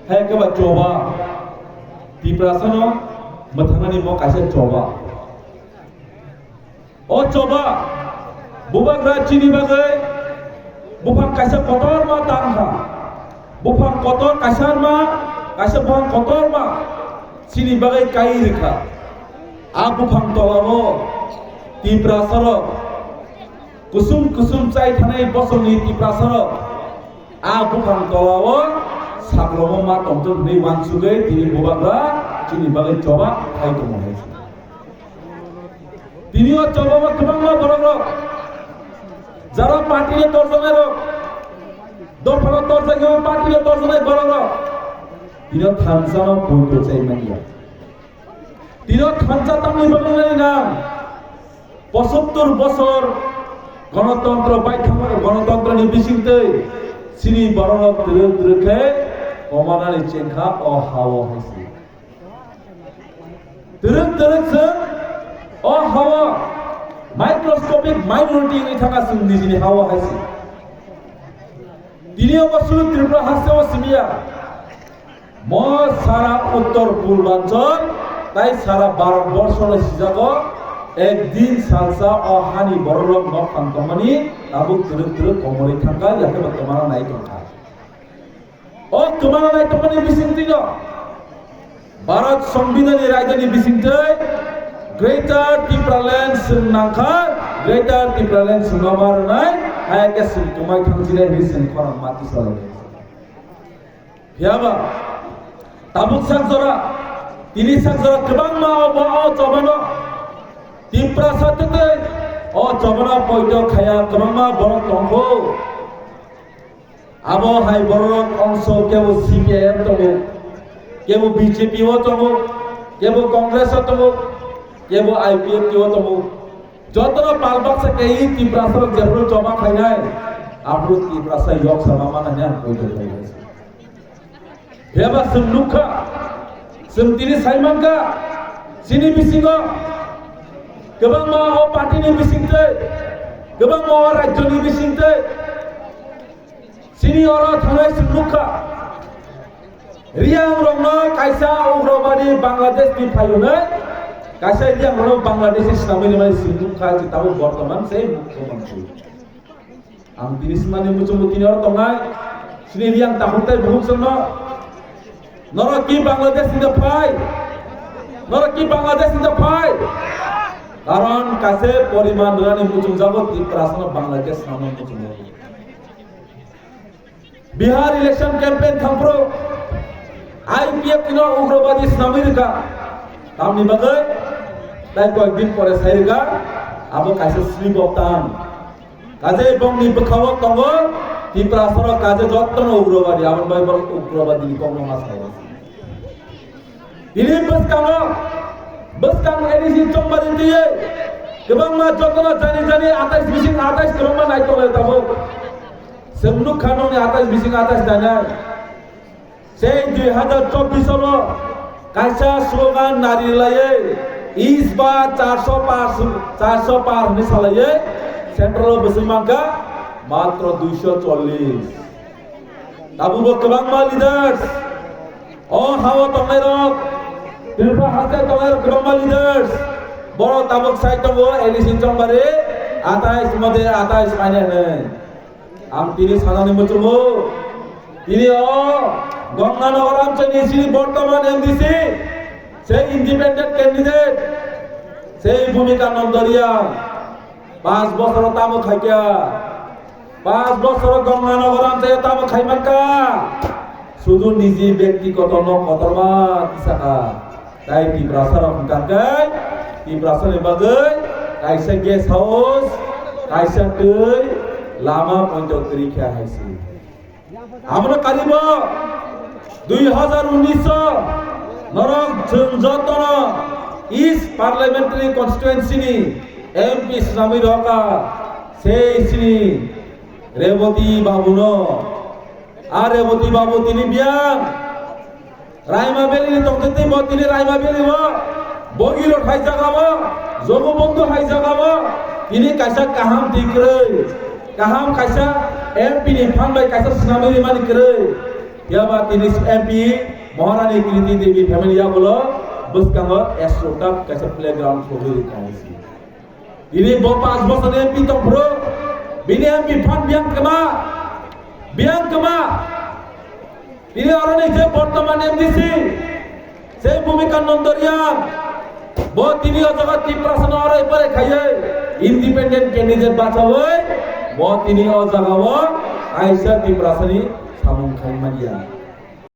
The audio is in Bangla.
hai ke ba coba di prasano mathangani mo kaisa coba o coba bubagra chini bagai bufang kaisa kotor ma tangha bufang kotor kasar ma kaisa bufang kotor ma chini bagai kai rekha a bufang tolamo di prasano kusum kusum chai thanai bosoni di prasano a bufang tolamo sablomo ma tongtong ni wansugai tini bubagra chini bagai coba hai to mohai tiniও coba ma kebang ma borok যারা পার্টির দর্শনের দফল দর্শক পার্টির দর্শনের বড় তিন থানসানো বইতো চাই মানিয়া তিন থানসা তামনি বললেন নাম 75 বছর গণতন্ত্র বাইথামার গণতন্ত্র নিবিসিতে সিনি বড় রেখে কমানানি চেখা ও হাওয়া হইছে তেরে ও হাওয়া microscopic minority ni thanga sindi jini hawa haisi tiniyo basu tripura hasyo simia mo sara uttor purbanchal tai sara barat borshor sijago ekdin salsa o hani borolok nok pangkamani abu turut komori thanga yake bottomana nai tongka o tumana nai tongani bisingtigo barat সংবিধানি রাজধানী bisingtai Greater Timberland Nangka, Greater Timberland Sungamar Nai, ayake Tumai Kangzile Hisen Koran Mati Salome. Yaba, Tabuk Sangsora, Tini Sangsora Kebang Ma o Jobano, Timpra Satete, o Jobana Poito Kaya Kebang Ma Borok Tongko, Abo Hai Borok Ongso Kevo CPM Tomo, Kevo BJP o Tomo, Kevo Congress o Tomo, কেবো আইপিএফ কেও তমু যতরা পালবাক্সা কেই তিব্রাসর জেবরু জমা খাইনাই আব্রু তিব্রাসা ইয়ক সামামা নানিয়ান কইতে হইছে হেবা সুনুখা সুমতিনি সাইমানকা সিনি বিসিং গোबां मा ও পার্টিনি বিসিংতে গোबां मा রাজ্যনি বিসিংতে সিনি অর থানাই সুনুখা রিয়াং রংনা কাইসা উগ্রবাদী বাংলাদেশ নি ফাইনাই কাইসা দিয়া হলো বাংলাদেশের ইসলামী মানে সিন্ধু খাজি তাও বর্তমান সেই মুখ্যমন্ত্রী আম তিরিশ মানে মুখ্যমন্ত্রী আর তনাই শ্রী রিয়াং তাহতাই বহু জন্য নর কি বাংলাদেশ ইন দ্য ফাই নর কি বাংলাদেশ ইন দ্য ফাই কারণ কাছে পরিমাণ রানি মুচুং যাবত ত্রিপুরাসন বাংলাদেশ নাম মুচুং বিহার ইলেকশন ক্যাম্পেইন থামপ্রো আইপিএফ কিনো উগ্রবাদী ইসলামী কা তামনি বাগাই তাই কয়েকদিন পরে সাইরগা আবো কাছে স্লিপ অফ টান কাজে বংনি বখাওয়া তঙ্গ ত্রিপুরাসর কাজে যত্ন উগ্রবাদী আমন ভাই বড় উগ্রবাদী কংগ্রেস মাস হয় তিনি বসকাং এডিসি চম্বাদি দিয়ে গোबां मा যত্ন জানি 28 বিসিং 28 গোबां मा নাই তলে তাবো সেমনু খাননি 28 বিসিং 28 দানাই সেই 2024 হলো কাইসা স্লোগান নারী লায়ে इस बार 400 पार होने सालाये सेंट्रल बसमांका मात्र 240 ताबु गोबां मा लीडर्स ओ हावा तंगाइरक त्रिपुरा हाते तंगाइरक गोबां मा लीडर्स बड़ ताबुक साइतंगो एलिसिन चंबारे 28 मधे 28 फाइने ने आम तिनि सानानि मचुमो तिनि ओ गंगानगराम चनि सिनि बर्तमान एमडीसी সেই ইন্ডিপেন্ডেন্ট ক্যান্ডিডেট সেই ভূমিকা নন্দরিয়া 5 বছর তামো খাইকা 5 বছর গঙ্গানগরাম থেকে তামো খাইমাকা শুধু নিজে ব্যক্তিগত ন কতরমা কিসাকা তাই ত্রিপুরাসর কানকাই ত্রিপুরাসর বাগৈ কাইসা গেস্ট হাউস কাইসা তৈ লামা পঞ্চতরি খা হাইছি আমরা কারিব 2019 নরক যতন ইস পার্লামেন্টারি কনস্টিটুয়েন্সি নি এমপি ইসলামী রকা সেই শ্রী রেবতী বাবু ন আর রেবতী বাবু তিনি বিয়ান রাইমা বেলি তংতে তিনি রাইমা বেলি বগির হাই জাগাব জগবন্ধু হাই জাগাব তিনি কাইসা কাহাম দিকরে কাহাম কাইসা এমপি নি ফানবাই কাইসা ইসলামী মানি করে tiaba tini MP Maharani Kriti Devi family ya bolo beskanga esrotap kaisa playground khogiri kaisi ini bo 5 bosor MP to bro bini MP fan biang kema ini orang ini বর্তমান MDC সেই ভূমিকা নন্দরিয়া bo tini ojaga tiprasana ore pare khaiye independent candidate bachawe bo tini ojaga wo aisa tiprasani samung khaimania